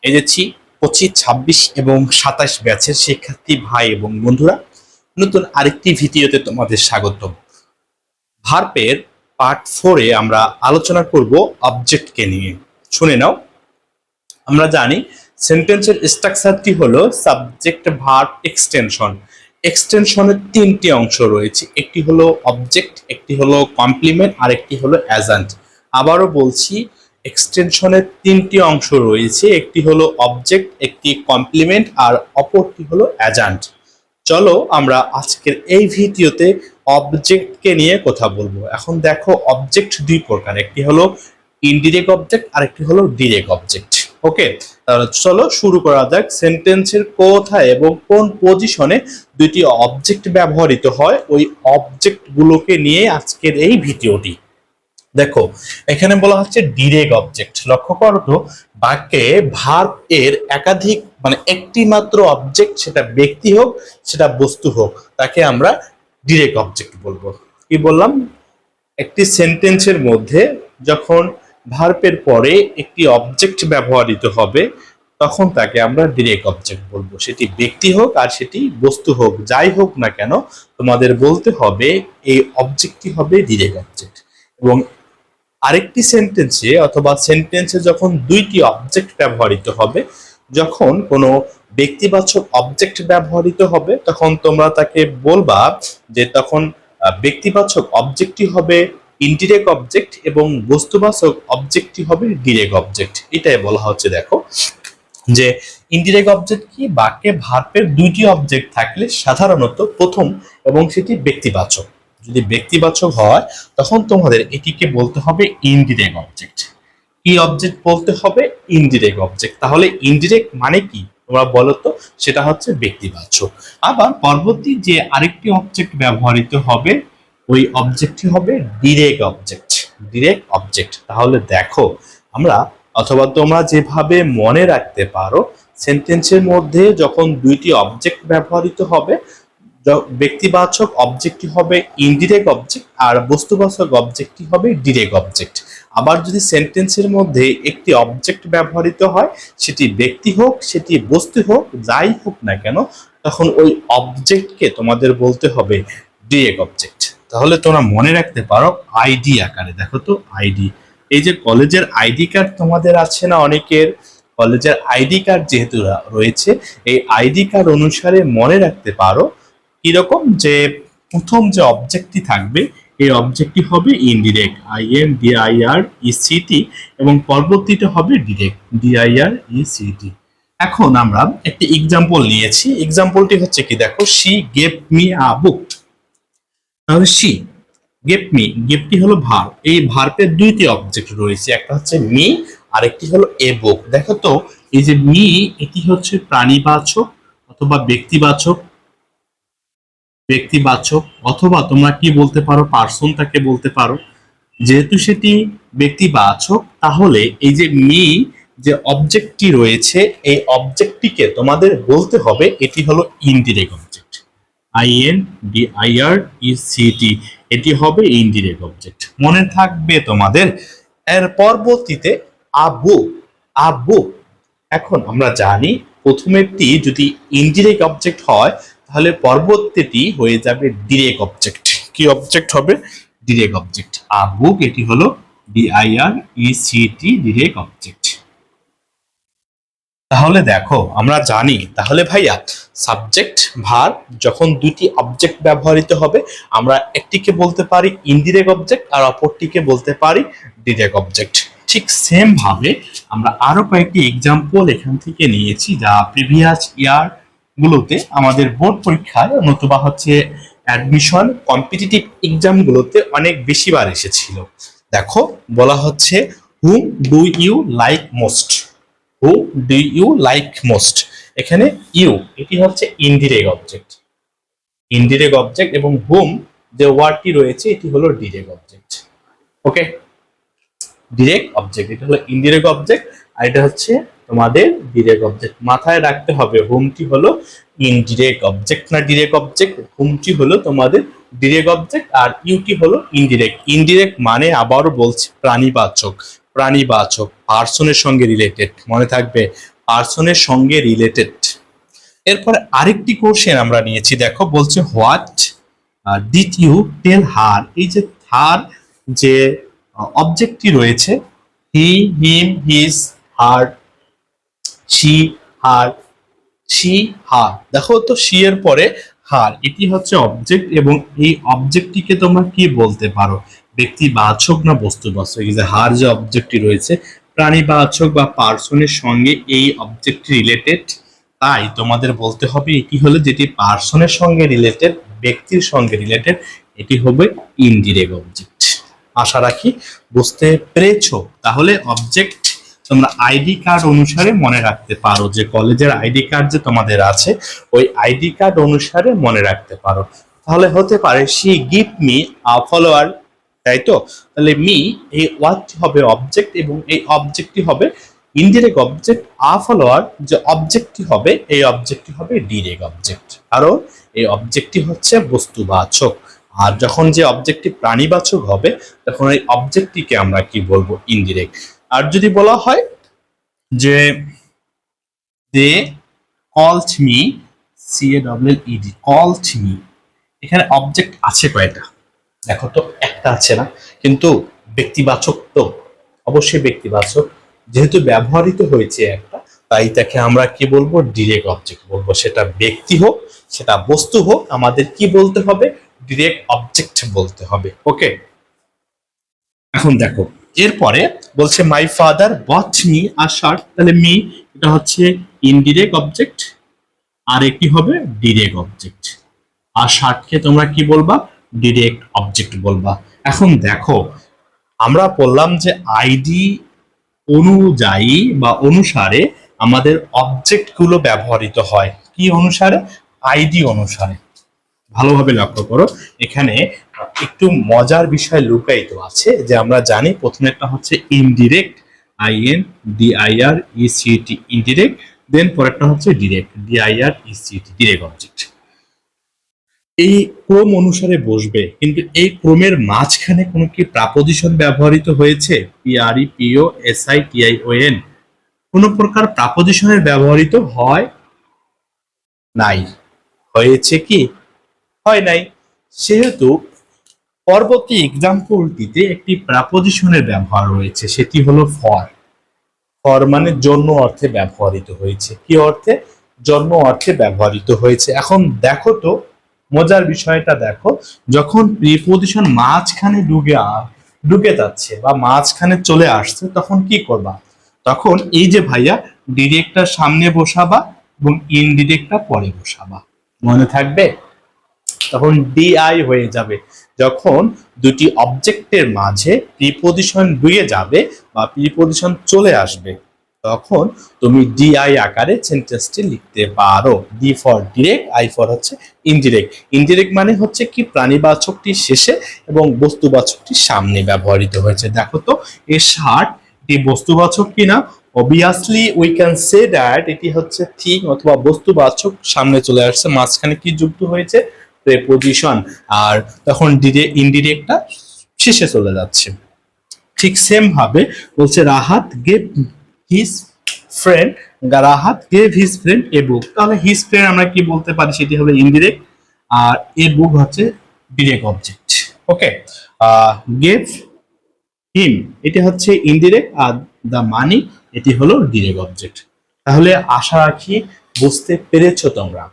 এই যে 25, 26 এবং 27 ব্যাচের শিক্ষার্থী ভাই এবং বন্ধুরা, নতুন আরেকটি ভিডিওতে তোমাদের স্বাগতম। ভার্বের পার্ট 4-এ আমরা আলোচনা করব অবজেক্টকে নিয়ে। শুনে নাও। আমরা জানি সেন্টেন্সের স্ট্রাকচারটি হলো সাবজেক্ট ভার্ব এক্সটেনশন। এক্সটেনশনের তিনটি অংশ রয়েছে, একটি হলো অবজেক্ট, একটি হলো কমপ্লিমেন্ট আর একটি হলো অ্যাজান্ট। আবারও বলছি, এক্সটেনশনের তিনটি অংশ রয়েছে, একটি হলো অবজেক্ট, একটি কমপ্লিমেন্ট আর অপরটি হলো অ্যাজান্ট। চলো আমরা আজকের এই ভিডিওতে অবজেক্টকে নিয়ে কথা বলবো। এখন দেখো, অবজেক্ট দুই প্রকার, একটি হলো ইনডিরেক্ট অবজেক্ট আর একটি হলো ডিরেক্ট অবজেক্ট। ওকে, তাহলে চলো শুরু করা যাক। সেন্টেন্সের কোথায় এবং কোন পজিশনে দুটি অবজেক্ট ব্যবহৃত হয়, ওই অবজেক্ট গুলোকে নিয়ে আজকের এই ভিডিওটি। দেখো, এখানে বলা হচ্ছে ডিরেক্ট অবজেক্ট। লক্ষ্য করো তো, বাক্যে ভার্ব এর একাধিক মানে একটি মাত্র অবজেক্ট, সেটা ব্যক্তি হোক সেটা বস্তু হোক, তাকে আমরা ডিরেক্ট অবজেক্ট বলবো। কি বললাম? একটি সেন্টেন্সের মধ্যে যখন ভার্বের পরে একটি অবজেক্ট ব্যবহৃত হবে, তখন তাকে আমরা ডিরেক্ট অবজেক্ট বলবো। সেটি ব্যক্তি হোক আর সেটি বস্তু হোক, যাই হোক না কেন, তোমাদের বলতে হবে এই অবজেক্টটি হবে ডিরেক্ট অবজেক্ট। এবং আরেকটি সেন্টেন্সে অথবা সেন্টেন্সে যখন দুইটি অবজেক্ট ব্যবহৃত হবে, যখন কোনো ব্যক্তিবাচক অবজেক্ট ব্যবহৃত হবে, তখন তোমরা তাকে বলবা যে তখন ব্যক্তিবাচক অবজেক্টটি হবে ইনডিরেক্ট অবজেক্ট এবং বস্তুবাচক অবজেক্টটি হবে ডিরেক্ট অবজেক্ট। এটাই বলা হচ্ছে। দেখো যে ইনডিরেক্ট অবজেক্ট কি, বাক্যে ভার্বের দুইটি অবজেক্ট থাকলে সাধারণত প্রথম এবং সেটি ব্যক্তিবাচক। যদি ব্যক্তিবাচক হয় তখন তোমাদের এটিকে বলতে হবে ইনডিরেক্ট অবজেক্ট। কি অবজেক্ট বলতে হবে? Indirect object. তাহলে ইনডিরেক্ট মানে কি তোমরা বলো তো? সেটা হচ্ছে ব্যক্তিবাচক। আবার পরবর্তী যে আরেকটি অবজেক্ট ব্যবহৃত হবে, ওই অবজেক্টটি হবে ডিরেক্ট অবজেক্ট। Direct object. তাহলে দেখো, আমরা অথবা তোমরা যেভাবে মনে রাখতে পারো, সেন্টেন্সের মধ্যে যখন দুইটি অবজেক্ট ব্যবহৃত হবে, ব্যক্তিবাচক অবজেক্টটি হবে ইনডিরেক্ট অবজেক্ট আর বস্তুবাচক অবজেক্টটি হবে ডিরেক্ট অবজেক্ট। আবার যদি সেন্টেন্সের মধ্যে একটি অবজেক্ট ব্যবহৃত হয়, সেটি ব্যক্তি হোক সেটি বস্তু হোক, যাই হোক না কেন, তখন ওই অবজেক্টকে তোমাদের বলতে হবে ডিরেক্ট অবজেক্ট। তাহলে তোমরা মনে রাখতে পারো আইডি আকারে। দেখো তো, আইডি, এই যে কলেজের আইডি কার্ড তোমাদের আছে না অনেকের, কলেজের আইডি কার্ড যেহেতু রয়েছে, এই আইডি কার্ড অনুসারে মনে রাখতে পারো কিরকম, যে প্রথম যে অবজেক্টটি থাকবে এই অবজেক্টটি হবে ইনডিরেক্ট, INDIRECT, এবং পরবর্তীটা হবে ডিরেক্ট, DIRECT। এখন আমরা একটি এক্সাম্পল নিয়েছি। এক্সাম্পলটি হচ্ছে কি, দেখো, শি গেভ মি আ বুক। তাহলে শি গেভ মি, গেভটি হলো ভার্ব। এই ভার্বের দুইটি অবজেক্ট রয়েছে, একটা হচ্ছে মি আর একটি হলো এ বুক। দেখো তো, এই যে মি, এটি হচ্ছে প্রাণীবাচক অথবা ব্যক্তিবাচক, ব্যক্তিবাচক অথবা তোমরা কি বলতে পারো, পার্সন তাকে বলতে পারো। যেহেতু সেটি ব্যক্তিবাচক, তাহলে এই যে মি যে অবজেক্টটি রয়েছে, এই অবজেক্টটিকে তোমাদের বলতে হবে এটি হলো ইনডিরেক্ট অবজেক্ট, INDIRECT। এটি হবে ইনডিরেক্ট অবজেক্ট। মনে থাকবে তোমাদের। এর পরবর্তীতে আবু, আবু। এখন আমরা জানি প্রথমেরটি যদি ইনডিরেক্ট অবজেক্ট হয়, তাহলে পরবর্তীটি হয়ে যাবে ডিরেক্ট অবজেক্ট। কি অবজেক্ট হবে? Direct object. আ বুক, এটি হলো DIRECT, ডিরেক্ট অবজেক্ট। তাহলে দেখো, আমরা জানি তাহলে ভাইয়া, সাবজেক্ট ভার্ব যখন দুটি অবজেক্ট ব্যবহৃত হবে, আমরা একটিকে বলতে পারি ইনডিরেক্ট অবজেক্ট আর অপরটিকে বলতে পারি ডিরেক্ট অবজেক্ট। ঠিক সেম ভাবে আমরা আরো কয়েকটি এক্সাম্পল এখান থেকে নিয়েছি, যা প্রিভিয়াস ইয়ার গুলোতে আমাদের বোর্ড পরীক্ষায় নতুবা হচ্ছে অ্যাডমিশন কম্পিটিটিভ এক্সাম গুলোতে অনেক বেশিবার এসেছিল। দেখো, বলা হচ্ছে whom do you like most. Who do you like most. এখানে ইউ, এটি হচ্ছে ইনডিরেক্ট অবজেক্ট, ইনডিরেক্ট অবজেক্ট, এবং হুম যে ওয়ার্ডটি রয়েছে এটি হলো ডিরেক্ট অবজেক্ট। ওকে, ডিরেক্ট অবজেক্ট, এটা হলো ইনডিরেক্ট অবজেক্ট আর এটা হচ্ছে তোমাদের ডিরেক্ট অবজেক্ট। মাথায় রাখতে হবে হুমটি হলো ইনডিরেক্ট অবজেক্ট না ডিরেক্ট অবজেক্ট। হুমটি হলো তোমাদের ডিরেক্ট অবজেক্ট আর ইউটি হলো ইনডিরেক্ট। ইনডিরেক্ট মানে আবারও বলছি প্রাণীবাচক, প্রাণীবাচক পার্সনের সঙ্গে রিলেটেড। মনে থাকবে, পার্সনের সঙ্গে রিলেটেড। এরপরে আরেকটি কোশ্চেন আমরা নিয়েছি, দেখো বলছে what did you tell her. এই যে হার যে অবজেক্টটি রয়েছে, he, him, his, her, she, her, she, her. দেখো তো শি এর পরে হার, এটি হচ্ছে অবজেক্ট এবং এই অবজেক্টটিকে তোমরা কি বলতে পারো, ব্যক্তিবাচক না বস্তুবাচক? এই যে হার যে অবজেক্টটি রয়েছে, প্রাণীবাচক বা পার্সনের সঙ্গে এই অবজেক্টটি রিলেটেড, তাই তোমাদের বলতে হবে এটি হলো যেটি পার্সনের সঙ্গে রিলেটেড, ব্যক্তির সঙ্গে রিলেটেড, এটি হবে ইনডিরেক্ট অবজেক্ট। আশা রাখি বুঝতে পেরেছো। তাহলে অবজেক্ট তোমরা আইডি কার্ড অনুসারে মনে রাখতে পারো, যে কলেজের আইডি কার্ড যে তোমাদের আছে ওই আইডি কার্ড অনুসারে মনে রাখতে পারো। তাহলে হতে পারে she give me a follower, তাই তো? তাহলে মি এই ওয়ার্ডটি হবে অবজেক্ট এবং এই অবজেক্টটি হবে ইনডিরেক্ট অবজেক্ট। আ ফলোয়ার যে অবজেক্টটি হবে এই অবজেক্টটি হবে ডিরেক্ট অবজেক্ট, কারণ এই অবজেক্টটি হচ্ছে বস্তুবাচক। আর যখন যে অবজেক্টটি প্রাণীবাচক হবে তখন এই অবজেক্টটিকে আমরা কি বলবো, ইনডিরেক্ট। আর যদি বলা হয় যে they called me, CALLED, called me, এখানে অবজেক্ট আছে কয়টা? দেখো তো একটা আছে না, কিন্তু ব্যক্তিবাচক তো, অবশ্যই ব্যক্তিবাচক, যেহেতু ব্যবহৃত হয়েছে একটা, তাই তাকে আমরা কি বলবো, ডিরেক্ট অবজেক্ট বলবো। সেটা ব্যক্তি হোক, সেটা বস্তু হোক, আমাদের কি বলতে হবে, ডিরেক্ট অবজেক্ট বলতে হবে। ওকে, এখন দেখো এরপরে বলছে my father bot me a shirt. তাহলে মি এটা হচ্ছে ইনডিরেক্ট অবজেক্ট, আর একটি হবে ডিরেক্ট অবজেক্ট। আর শার্টকে তোমরা কি বলবা, ডিরেক্ট অবজেক্ট বলবা। এখন দেখো আমরা বললাম যে আইডি অনুযায়ী বা অনুসারে আমাদের অবজেক্ট গুলো ব্যবহৃত হয়, কি অনুসারে, আইডি অনুসারে। ভালোভাবে লক্ষ্য করো, এখানে একটু মজার বিষয় লুকায়িত আছে, যে আমরা জানি প্রথমেরটা হচ্ছে ইনডিরেক্ট, INDIRECT, ইনডিরেক্ট, দেন পরেরটা হচ্ছে ডিরেক্ট, DIRECT, ডিরেক্ট অবজেক্ট। এই ক্রম অনুসারে বসবে, কিন্তু এই ক্রমের মাঝখানে কোনো কি প্রাপোজিশন ব্যবহৃত হয়েছে, PREPOSITION, কোনো প্রকার প্রাপোজিশনের ব্যবহৃত হয় নাই, হয়েছে কি, হয় নাই। সেহেতু পরবর্তী এক্সাম্পলটিতে একটি প্রাপোজিশনের ব্যবহার রয়েছে, সেটি হলো ফর। ফর মানে জন্য অর্থে ব্যবহৃত হয়েছে। কি অর্থে, জন্য অর্থে ব্যবহৃত হয়েছে। এখন দেখো তো মজার বিষয়টা দেখো, যখন প্রিপোজিশন মাঝখানে ঢুকে যাচ্ছে বা মাঝখানে চলে আসছে, তখন কি করবা, তখন এই যে ভাইয়া ডিরেক্টটা সামনে বসাবা এবং ইনডিরেক্টটা পরে বসাবা, মনে থাকবে? তখন ডিআই হয়ে যাবে। যখন দুটি অবজেক্টের মাঝে প্রিপোজিশন ঢুকে যাবে বা প্রিপোজিশন চলে আসবে, তখন তুমি ডিআই আকারে সেন্টেন্সটি লিখতে পারো। D for direct, I for হচ্ছে ইনডিরেক্ট। ইনডিরেক্ট মানে হচ্ছে কি, প্রাণীবাচকটি শেষে এবং বস্তুবাচকটি সামনে ব্যবহৃত হয়েছে। দেখো তো এই শার্ট এটি বস্তুবাচক কিনা, obviously we can say that এটি হচ্ছে থিং অথবা বস্তুবাচক, সামনে চলে আসছে, মাঝখানে কি যুক্ত হয়েছে, প্রেপোজিশন, আর তখন ইনডিরেক্টটা শেষে চলে যাচ্ছে। ঠিক সেম ভাবে বলছে Rahat gave his friend, Rahat gave his friend a book. তাহলে হিজ ফ্রেন্ড আমরা কি বলতে পারি, সেটি হবে ইনডিরেক্ট, আর এ বুক হচ্ছে ডিরেক্ট অবজেক্ট। ওকে, গেভ হিম এটি হচ্ছে ইনডিরেক্ট, আর দ্য মানি এটি হলো ডিরেক্ট অবজেক্ট। তাহলে আশা রাখি বুঝতে পেরেছো তোমরা।